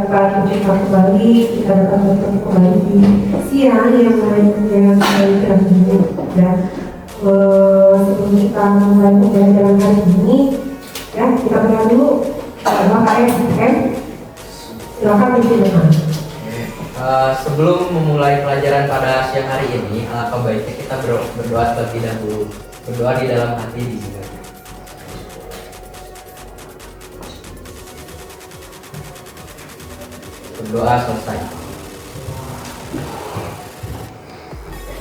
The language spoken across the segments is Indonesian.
dapat mencetak kembali, kita dapat bertemu kembali di siang yang kira dulu ya. Sebelum kita mulai pembelajaran hari ini ya, kita berdoa dulu. Doa silakan dipimpin. Sebelum memulai pelajaran pada siang hari ini, alangkah baiknya kita berdoa terlebih dahulu. Berdoa di dalam hati di sini. Berdoa selesai.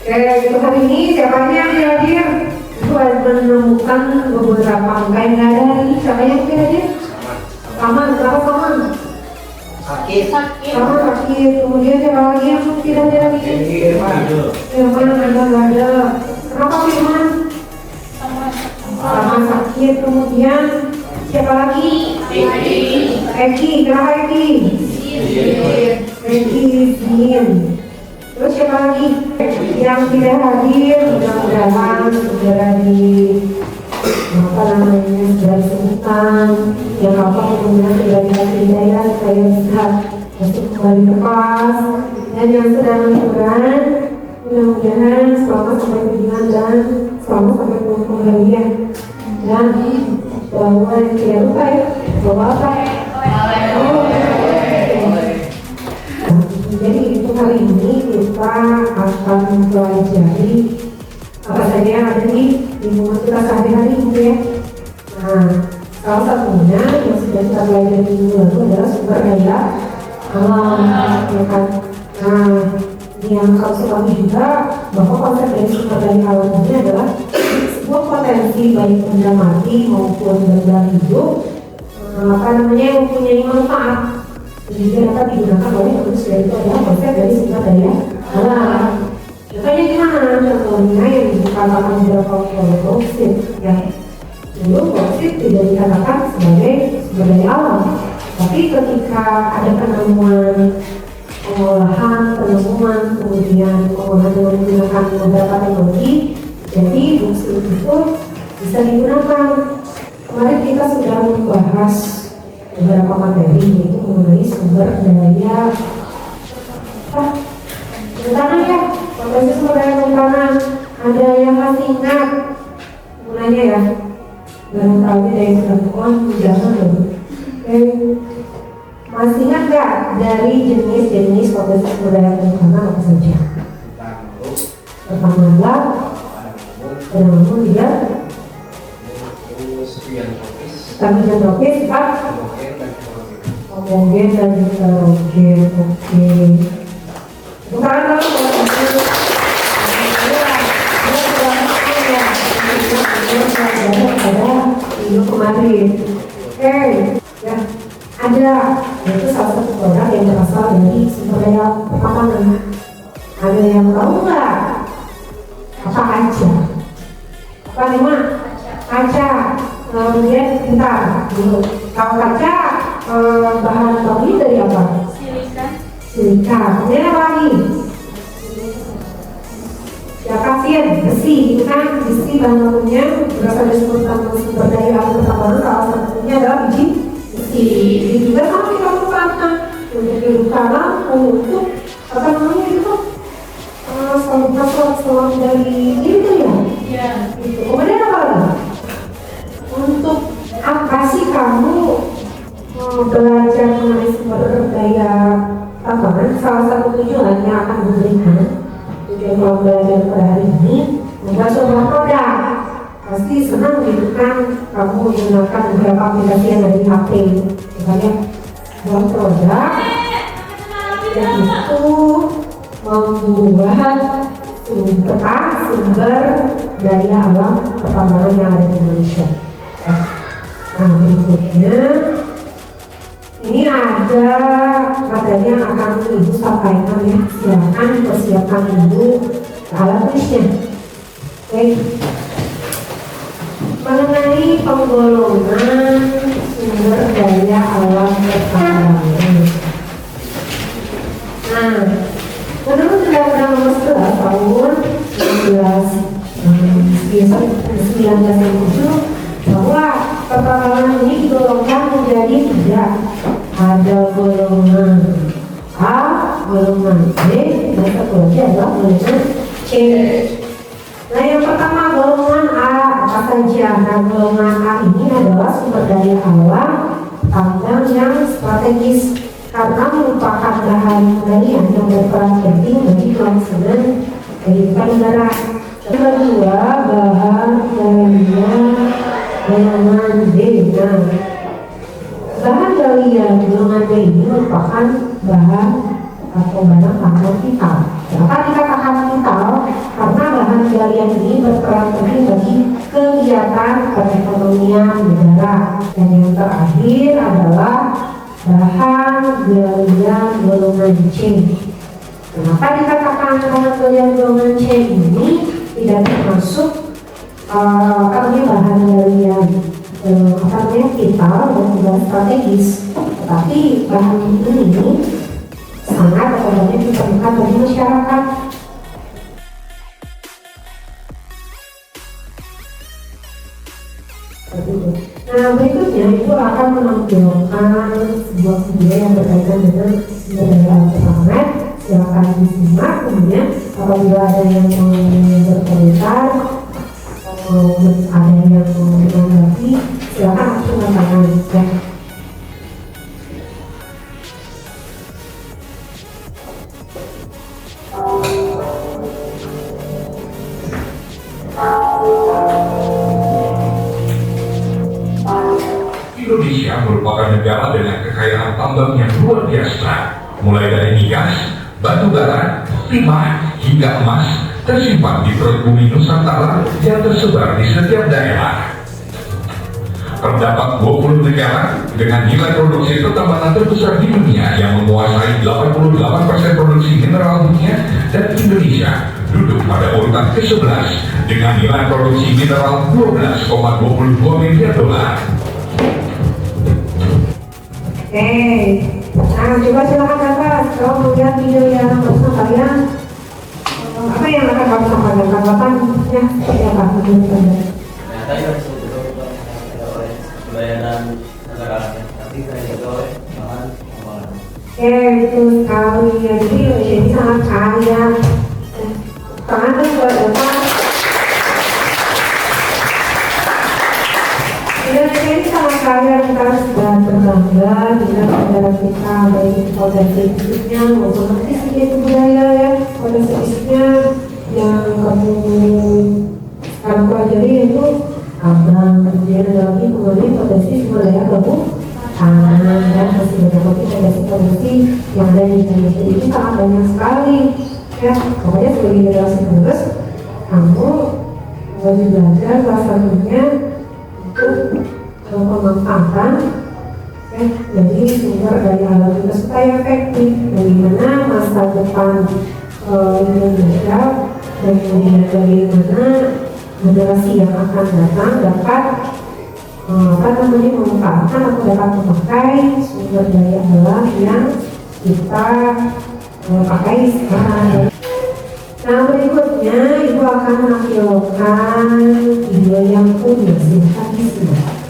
Oke, untuk hari ini siapa yang hadir? Itu menemukan beberapa angka yang nggak ada hari ini. Siapa yang hadir? Sama, berapa sama? Sakit. Sama sakit. Kemudian siapa lagi yang tidak ada hari ini? Firman ada. Kenapa Firman? Sama sakit. Kemudian siapa lagi? Eki. Kenapa Eki? Eki izin. Terus siapa lagi yang tidak hadir? Mudah-mudahan segera segera disembuhkan, yang kemudian segera dikasih hidayah supaya bisa masuk kembali ke kelas, dan yang sedang liburan mudah-mudahan selamat sampai tujuan dan selamat sampai pembalian. Dan bahwa tidak lupa ya, bahwa apa? Jadi untuk hari ini kita akan mempelajari apa saja yang ada di lingkungan kita sehari-hari gitu ya. Nah, salah satunya yang sudah kita pelajari minggu lalu adalah sumber daya alam, ya kan. Nah, yang harus kami juga bahwa konsep dari sumber daya alam ini adalah sebuah potensi baik benda mati maupun benda hidup, yang mempunyai manfaat. Jadi dapat digunakan oleh manusia. Itu adalah konsep dari sumber daya alam. Contohnya gimana? Contohnya yang dikatakan beberapa boksit ya. Dulu boksit tidak dikatakan sebagai sumber daya alam, tapi ketika ada penemuan, pengolahan, kemudian pengolahan dengan menggunakan beberapa teknologi, jadi boksit itu bisa digunakan. Kemarin kita sudah membahas beberapa materi yaitu mengenai sumber daya tanah ya, potensi sumber daya tanah. Ada yang masih ingat mulanya ya, barangkali ada yang sudah bukan jangan loh. Oke, masih ingat nggak dari jenis-jenis potensi sumber daya tanah apa saja? Pertama adalah penanaman dia tanaman tropis, homogen dan heterogen. Oke. Bukan minggu kemarin. Oke, ya ada itu salah satu produk yang berasal dari sumber daya pertambangan. Ada yang tahu nggak apa aja? Apa lima? Kaca. Kemudian kita tahu kaca bahan bakunya dari apa? Silika. Kemudian apa lagi? Ya pasien, besi, itu kan besi bahan bakunya berasal dari sumber daya alam pertambangan. Salah satunya adalah biji besi. Biji juga sama kita lupakan untuk dilupakan untuk apa namanya itu selang dari itu ya. Iya. Itu. Kemudian apa lagi? Untuk apa sih kamu belajar mengenai sumber daya tambangan? Salah satu tujuan yang akan diberikan tujuan kalau belajar pada hari ini membuat sebuah produk. Pasti senang gitu kan kamu menggunakan beberapa aplikasi yang ada di HP, misalnya buat produk yang itu membuat sumber daya alam pertambangan yang ada di Indonesia. Nah, berikutnya ini ada materi yang akan ibu sampaikan ya. Silakan persiapkan dulu alat tulisnya. Oke. Mengenai penggolongan sumber daya alam pertambangan. Nah, menurut Undang-Undang Nomor 11 Tahun 1997 bahwa pertambangan ini digolongkan menjadi tiga. Ada golongan golongan B, dan satu lagi adalah golongan C. Nah, yang pertama golongan A apa saja? Nah, golongan A ini adalah sumber daya alam tambang yang strategis karena merupakan bahan galian yang berperan penting bagi kelangsungan kehidupan negara. Yang kedua, bahan galian golongan B. Nah, bahan galian golongan B ini merupakan bahan atau barang tambang vital. Kenapa dikatakan vital? Karena bahan galian ini berperan penting bagi kegiatan perekonomian negara. Dan yang terakhir adalah bahan galian golongan C. Kenapa dikatakan bahan galian golongan C ini tidak termasuk bahan galian vital dan juga strategis, tetapi bahan ini sangat atau banyak ditemukan bagi masyarakat. Nah, berikutnya itu akan menampilkan sebuah video yang berkaitan dengan sumber daya alam pangan. Silakan disimak. Kemudian apabila ada yang mau berkomentar atau ada yang mau menanggapi, silakan langsung tangan ya. Indonesia merupakan negara dengan kekayaan tambang yang luar biasa, mulai dari migas, batu bara, timah, hingga emas tersimpan di perut bumi Nusantara yang tersebar di setiap daerah. Terdapat 20 negara dengan nilai produksi pertambangan terbesar di dunia yang menguasai 88% produksi mineral dunia, dan Indonesia duduk pada urutan ke-11 dengan nilai produksi mineral 12,22 miliar dolar. Nah, coba silakan Bapak, kalau melihat video yang bersama kalian, apa yang akan kamu sampaikan? Tanggapannya seperti apa menurut Anda? Nah, tadi harus oleh pembayaran negara, tapi saya juga oleh bahan pengembangan. Betul sekali. Jadi Indonesia ini sangat kaya. Tangan itu buat Bapak. Indonesia ini sangat kaya, kita harus berbangga dengan negara kita, baik potensi fisiknya maupun nanti segi budaya ya, potensi fisiknya yang kamu pelajari yaitu tambang, kemudian ada lagi mengenai potensi sumber daya gabung tanah dan masih banyak lagi potensi yang ada di Indonesia ini sangat banyak sekali ya. Pokoknya sebagai generasi penerus kamu wajib belajar salah satunya untuk pemanfaatan jadi sumber daya alam kita supaya efektif, bagaimana masa depan Indonesia dan kemudian bagaimana generasi yang akan datang dapat memanfaatkan atau dapat memakai sumber daya alam yang kita pakai sekarang. Nah, berikutnya Ibu akan menampilkan video yang unik, silahkan disimak.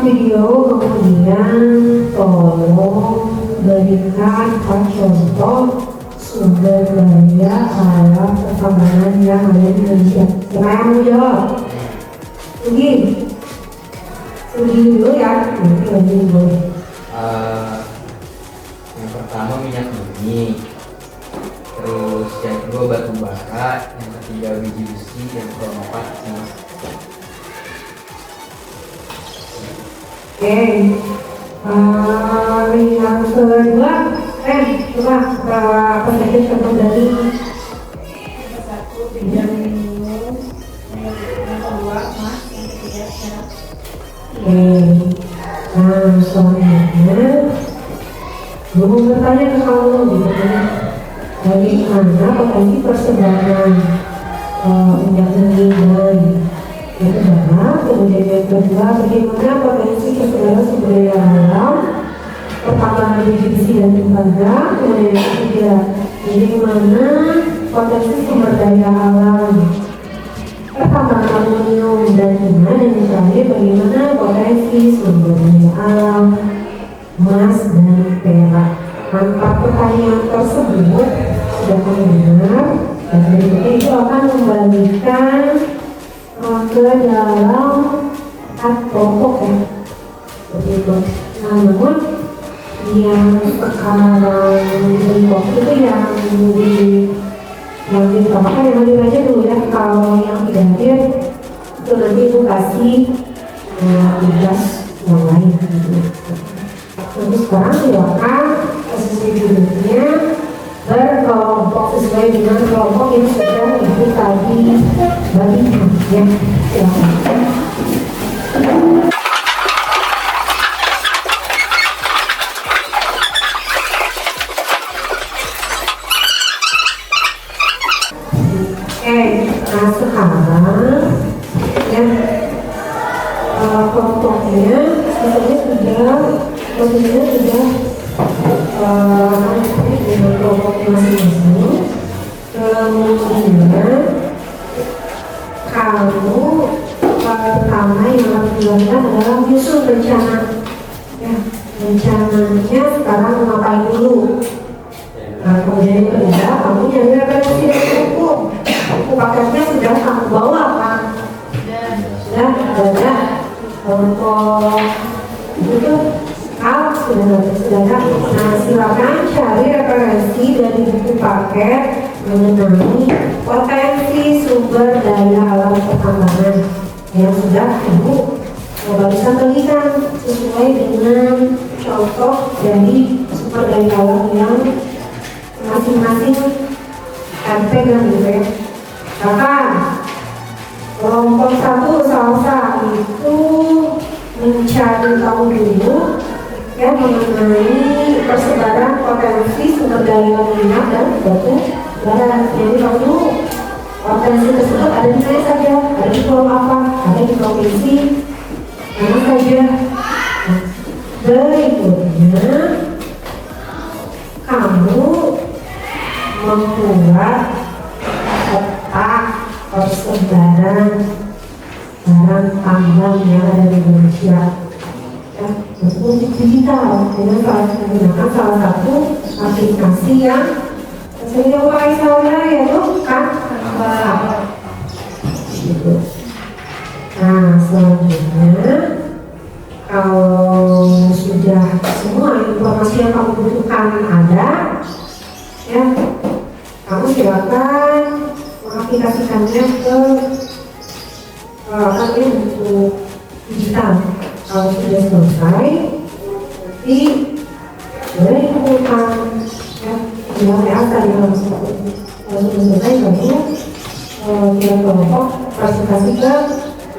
Video kemudian tolong berikan contoh sumber daya alam pertambangan yang ada di Indonesia. Siapa yang mau jawab? Sugi dulu ya. Nanti dulu. Yang pertama minyak bumi, terus yang kedua batu bara, yang ketiga biji besi, yang keempat emas. Oke, yang kedua, coba apa saja contoh dari satu bidang minum, yang kedua mas, yang ketiga sehat. Oke, nah selanjutnya gue mau bertanya ke kamu gitu kan, bagaimana potensi persebaran undak dan yang kedua, kemudian yang kedua, bagaimana potensi persebaran sumber daya alam, pertambangan biji besi dan tembaga, kemudian yang ketiga, bagaimana potensi sumber daya alam, pertambangan aluminium dan timah, dan yang terakhir bagaimana potensi sumber daya alam emas dan perak. Empat pertanyaan tersebut sudah kami dengar, dan berikutnya itu akan membalikan ke dalam empat kelompok ya, seperti itu. Nah, namun yang sekarang berikut itu yang ditambahkan yang hadir aja dulu ya. Kalau yang tidak hadir itu nanti ibu kasih tugas yang lain gitu. Jadi sekarang silakan posisi duduknya berkelompok sesuai dengan kelompok yang sudah ibu tadi bagikan ya. Silakan. Nah sekarang ya kelompoknya sebetulnya sudah dengan kelompoknya masing-masing. Kemudian kamu pertama yang harus dilakukan adalah menyusun rencana ya, rencananya sekarang ngapain dulu. Nah, kemudian yang kedua, kamu nyari referensi dari hukum. Buku paketnya sudah kamu bawa kan? Sudah ada kelompok itu sudah ada. Nah, silakan cari referensi dari buku paket mengenai potensi sumber daya alam pertambangan yang sudah ibu barusan berikan sesuai dengan contoh dari sumber daya alam yang masing-masing pegang gitu ya. Bahkan kelompok satu salsa itu mencari tahu dulu ya mengenai persebaran potensi sumber daya minyak dan batu bara. Jadi tahu dulu potensi tersebut ada di mana saja, ada di pulau apa, ada di provinsi mana saja. Berikutnya kamu membuat peta persebaran barang tambang yang ada di Indonesia ya, untuk digital dengan menggunakan salah satu aplikasi yang sering pakai saya yaitu Canva gitu. Nah selanjutnya kalau sudah semua informasi yang kamu butuhkan ada ya, kamu silakan mengaplikasikannya ke untuk digital. Kalau sudah selesai nanti boleh dikumpulkan ya, bilang apa yang harus dilakukan. Kalau sudah selesai baru kita kelompok presentasi ke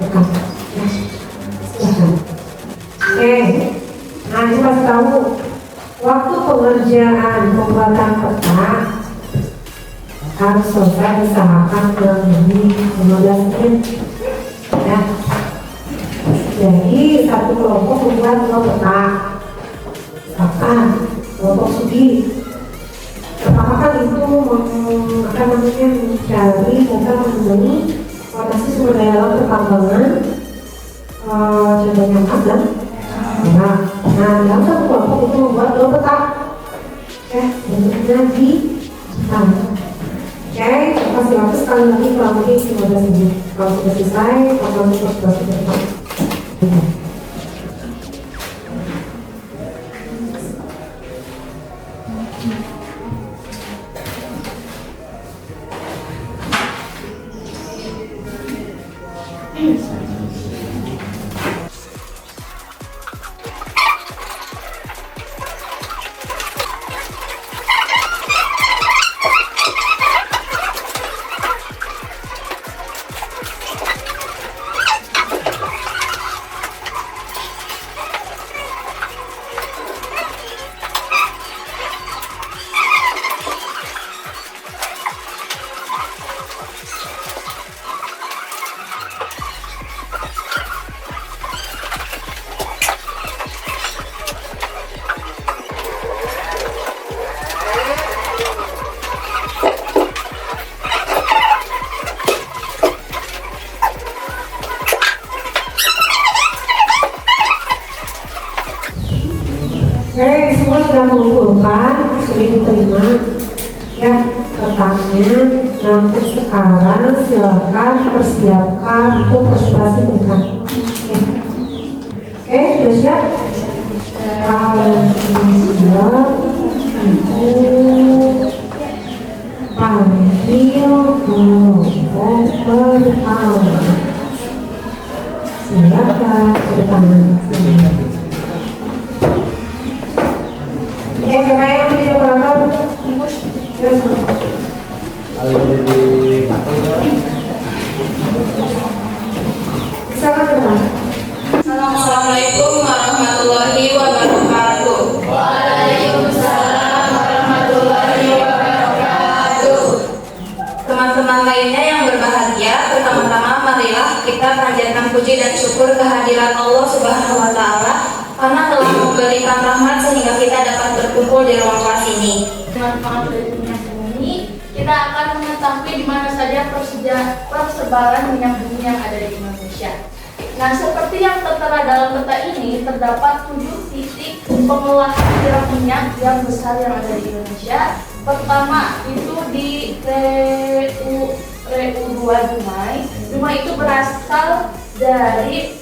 depan ya, silahkan. Oke, nah ini kasih tahu waktu pengerjaan pembuatan peta harus selesai usahakan kurang lebih 15 menit ya. Jadi satu kelompok membuat 2 peta. Misalkan kelompok studi pertama kan itu akan namanya mencari bukan mengenai potensi sumber daya alam pertambangan, contohnya emas dan perak. Nah dalam satu kelompok itu membuat 2 peta ya, bentuknya di hitam. Oke, kasih waktu sekali lagi kurang lebih 15 menit. Kalau sudah selesai, program itu sudah selesai. sudah diterima ya kertasnya. Nanti sekarang silakan persiapkan untuk presentasi tingkat. Oke, sudah siap? Kalau siap, Ibu panggil kelompok pertama. Silakan ke depan. Siapa yang tidak berangkat? Silakan ke depan. Assalamualaikum warahmatullahi wabarakatuh. Waalaikumsalam warahmatullahi wabarakatuh. Teman-teman lainnya yang berbahagia, pertama-tama marilah kita panjatkan puji dan syukur kehadiran Allah Subhanahu wa taala karena telah memberikan rahmat sehingga kita dapat berkumpul di ruang kelas ini. Manfaat dari minyak bumi, kita akan mengetahui di mana saja persebaran minyak bumi yang ada di Indonesia. Nah, seperti yang tertera dalam peta ini, terdapat 7 titik pengolahan kilang minyak yang besar yang ada di Indonesia. Pertama, itu di RU2 Dumai. Dumai itu berasal dari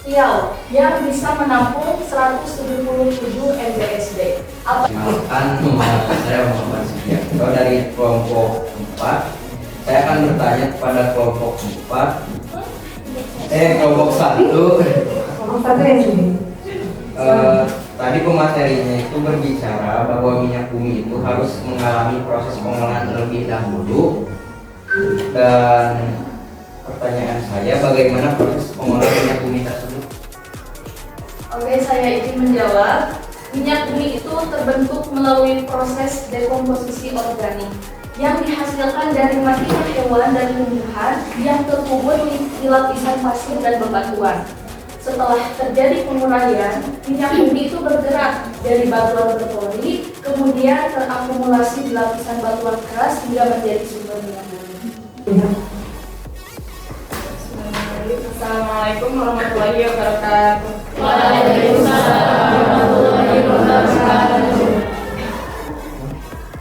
Riau yang bisa menampung 177 MBSD. Saya Muhammad Sugiarto dari kelompok 4. Saya akan bertanya kepada kelompok 1. Kelompok 1 ya sini. Tadi pematerinya itu berbicara bahwa minyak bumi itu harus mengalami proses pengolahan terlebih dahulu. Dan pertanyaan saya, bagaimana proses pengolahan minyak bumi tersebut? Oke, saya izin menjawab. Minyak bumi itu terbentuk melalui proses dekomposisi organik yang dihasilkan dari matinya hewan dan tumbuhan yang terkubur di lapisan pasir dan bebatuan. Setelah terjadi penguraian, minyak bumi itu bergerak dari batuan berpori, kemudian terakumulasi di lapisan batuan keras hingga menjadi sumber minyak bumi. Assalamualaikum warahmatullahi wabarakatuh. Waalaikumsalam warahmatullahi wabarakatuh.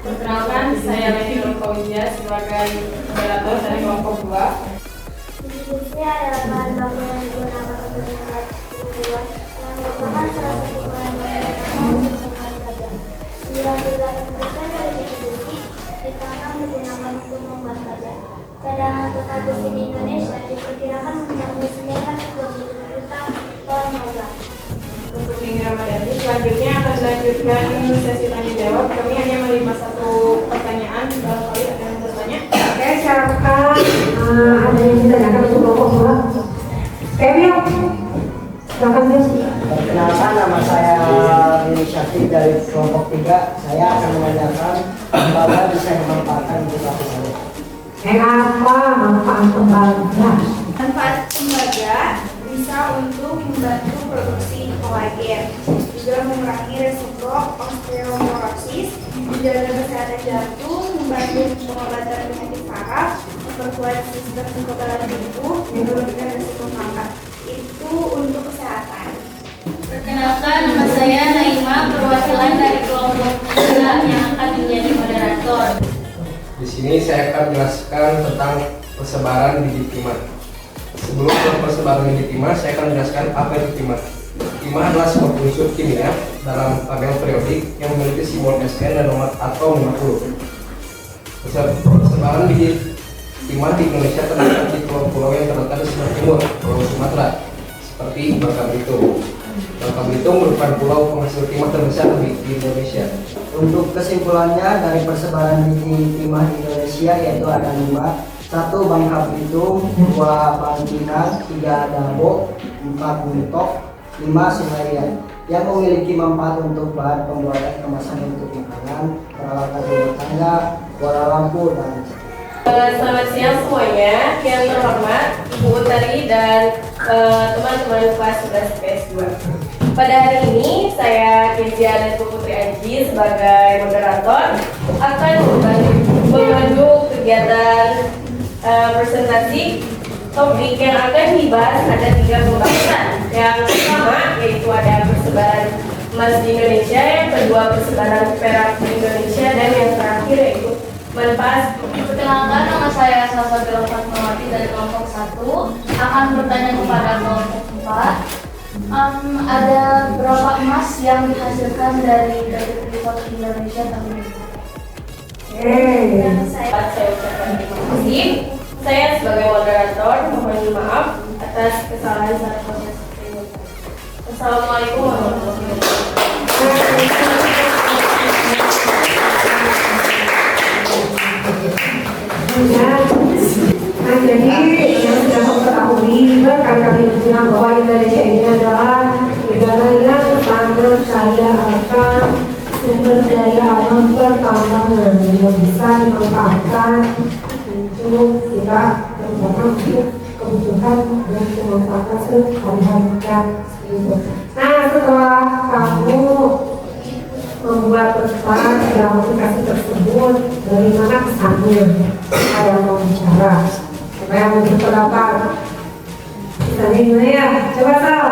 Perkenalkan, saya Leni Nurkawija sebagai moderator dari kelompok 2. Diskusi adalah bahan baku yang digunakan untuk membuat tujuan yang merupakan salah satu bahan baku untuk membuat badan. 98% dari diskusi ditanam digunakan untuk membuat badan. Cadangan total besi di Indonesia diperkirakan mencapai 9,7 juta ton logam. Untuk Minggu Ramadhani, selanjutnya akan dilanjutkan sesi tanya jawab. Kami hanya menerima 1 pertanyaan, barangkali ada yang bertanya. Oke, silakan. Ada yang ditanyakan untuk kelompok 2. Emil, silakan Gus. Perkenalkan, nama saya Rini Syafri dari kelompok 3. Saya akan menanyakan bahwa bisa dimanfaatkan untuk apa saja. Apa manfaat tembaga? Manfaat tembaga bisa untuk membantu produksi kolagen, juga mengurangi resiko osteoporosis, menjaga kesehatan jantung, membantu pengobatan penyakit saraf, memperkuat sistem kekebalan tubuh, menurunkan resiko kanker. Itu untuk kesehatan. Perkenalkan, nama saya Naima, perwakilan dari kelompok 3 yang akan menjadi moderator. Di sini saya akan menjelaskan tentang persebaran biji timah. Sebelum ke persebaran biji timah, saya akan menjelaskan apa itu timah. Timah adalah sebuah unsur kimia dalam tabel periodik yang memiliki simbol Sn dan nomor atom 50. Persebaran biji timah di Indonesia terdapat di pulau-pulau yang terletak di sebelah timur, Pulau Sumatera, seperti Bangka Belitung. Bangka Belitung merupakan pulau penghasil timah terbesar di Indonesia. Untuk kesimpulannya dari persebaran biji timah di Indonesia yaitu ada 5. 1. Bangka Belitung, 2. Palembang, 3. Dabo, 4. Buntok, 5. Sungai Liat yang memiliki manfaat untuk bahan pembuatan kemasan untuk makanan, peralatan rumah tangga, bola lampu, dan Selamat siang semuanya, yang terhormat Ibu Utari dan teman-teman kelas 11 IPS 2. Pada hari ini, saya Kezia dan Bu Putri Aji sebagai moderator akan memandu kegiatan presentasi. Topik yang akan dibahas ada 3 pembahasan. Yang pertama yaitu ada persebaran emas di Indonesia, yang kedua persebaran perak di Indonesia, dan yang terakhir yaitu manfaat. Perkenalkan, nama saya Salsabila Fatmawati dari kelompok 1 akan bertanya kepada kelompok 4. Ada berapa emas yang dihasilkan dari PT Freeport Indonesia tahun ini? Saya ucapkan terima kasih. Saya sebagai moderator mohon maaf atas kesalahan saat proses pemungutan. Assalamualaikum warahmatullahi wabarakatuh. Nah, jadi yang sudah kamu ketahui berkali-kali bilang bahwa Indonesia ini adalah negara yang sangat kaya akan sumber daya alam pertambangan yang bisa dimanfaatkan untuk kita terutama untuk kebutuhan dan kemanfaatan sehari-hari kita. Nah, setelah kamu membuat pesan dalam aplikasi tersebut, dari mana kesannya saya mau bicara supaya mau berpendapat kesannya gimana ya? Coba Sal.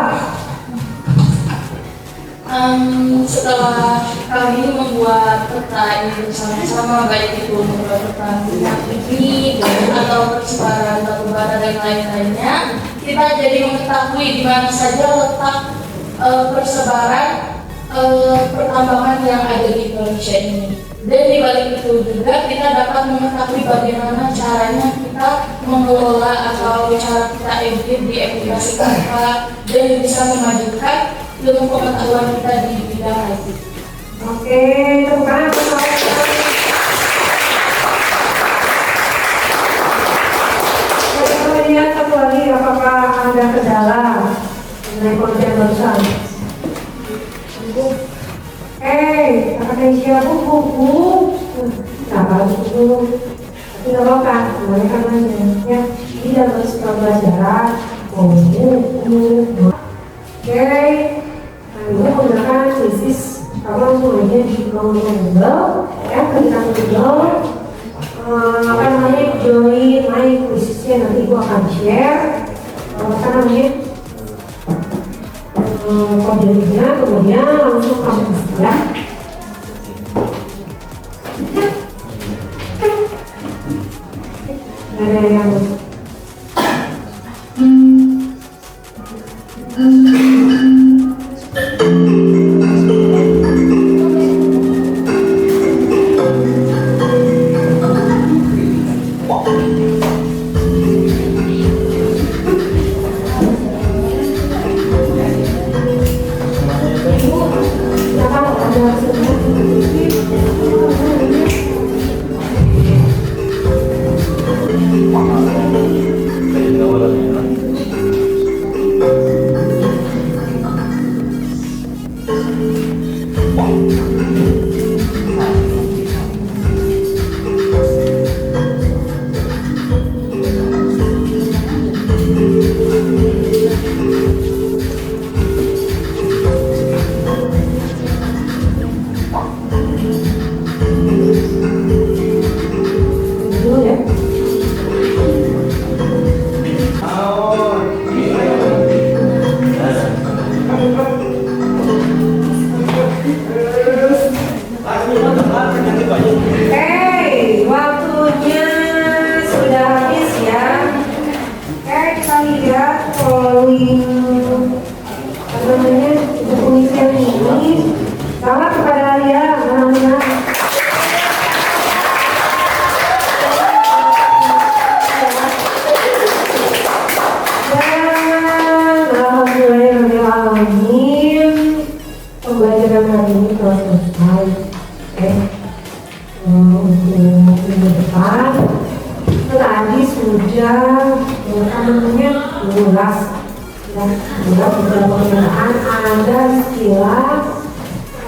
Setelah kami membuat peta ini bersama-sama, baik itu membuat peta minyak ini atau persebaran batubara dan lain-lainnya, kita jadi mengetahui di mana saja letak persebaran pertambangan yang ada di Indonesia ini. Dan di balik itu juga kita dapat mengetahui bagaimana caranya kita mengelola atau cara kita edit di aplikasi apa dan bisa memajukan ilmu pengetahuan kita di bidang IT. Oke, tepuk tangan untuk saya. Kemudian satu lagi, apakah ada kendala mengenai konten barusan? Apakah isi buku? Nah, buku tapi nggak apa-apa, mereka aja ya. Di dalam pembelajaran buku. Oke, nah ini menggunakan krisis. Kamu langsung aja di Google, ya, ketika Google, apa namanya, join my krisisnya, nanti gua akan share, apa namanya, kodenya, kemudian langsung kamu isi ya. Ada yang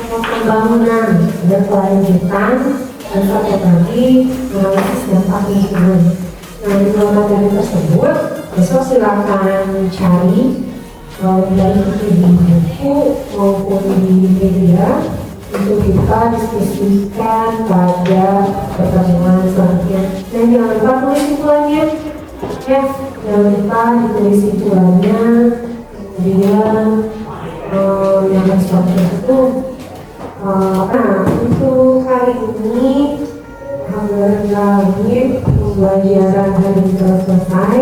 pembangunan berkelanjutan dan satu lagi analisis dampak lingkungan. Nah, di dalam materi tersebut besok silakan cari baik itu di buku maupun di media untuk kita diskusikan pada pertemuan selanjutnya. Dan jangan lupa tulis simpulannya, ya, jangan lupa ditulis simpulannya. Kemudian yang harus dilakukan itu. Nah, untuk hari ini alhamdulillah pembelajaran hari ini telah selesai,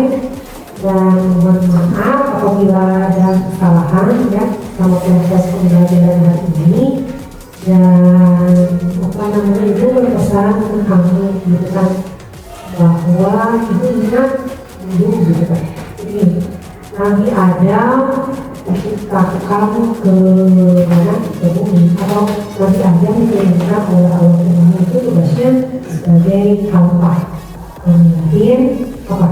dan mohon maaf apabila ada kesalahan ya sama proses pembelajaran hari ini. Dan itu berpesan untuk kamu gitu kan, bahwa itu ingat dulu gitu kan. Jadi nanti ada diciptakan ke mana, ke bumi, atau nanti ada dikirimkan oleh Allah Tuhan, itu tugasnya sebagai hamba. Kemudian apa?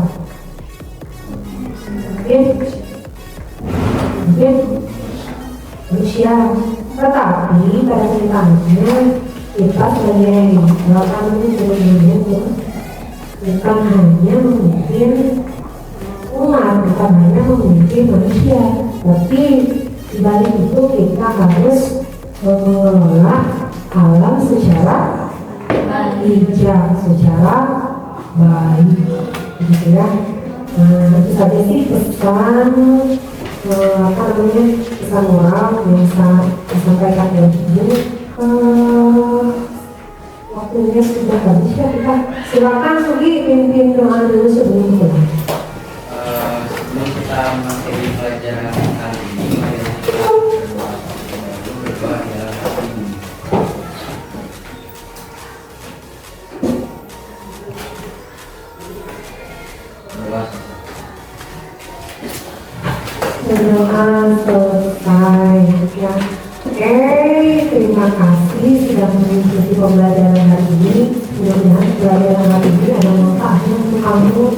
Mungkin manusia, tetapi pada kenyataannya kita sebagai melakukan ini bukan hanya memimpin umat, bukan hanya memimpin manusia, tapi dibalik itu kita harus mengelola alam secara bijak, secara baik, gitu ya. Nah, itu saja sih pesan pesan moral yang bisa disampaikan oleh Ibu. Waktunya sudah habis ya, kita silakan Sugi pimpin doa dulu sebelum mulai. Sebelum kita mengakhiri pelajaran kali ini, mari kita berdoa dalam hati. Berdoa selesai ya. Oke, terima kasih sudah mengikuti pembelajaran hari ini. Mudah-mudahan pembelajaran hari ini ada manfaatnya untuk kamu.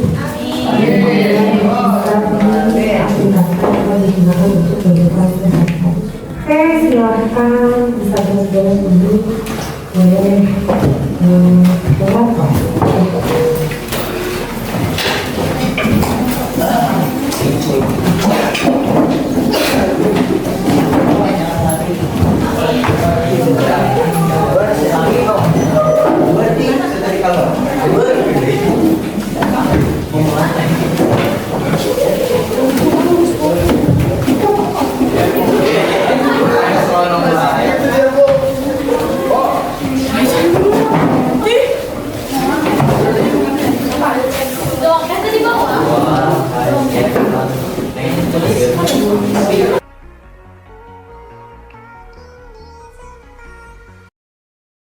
Oke, silakan bisa berjalan dulu. Wah,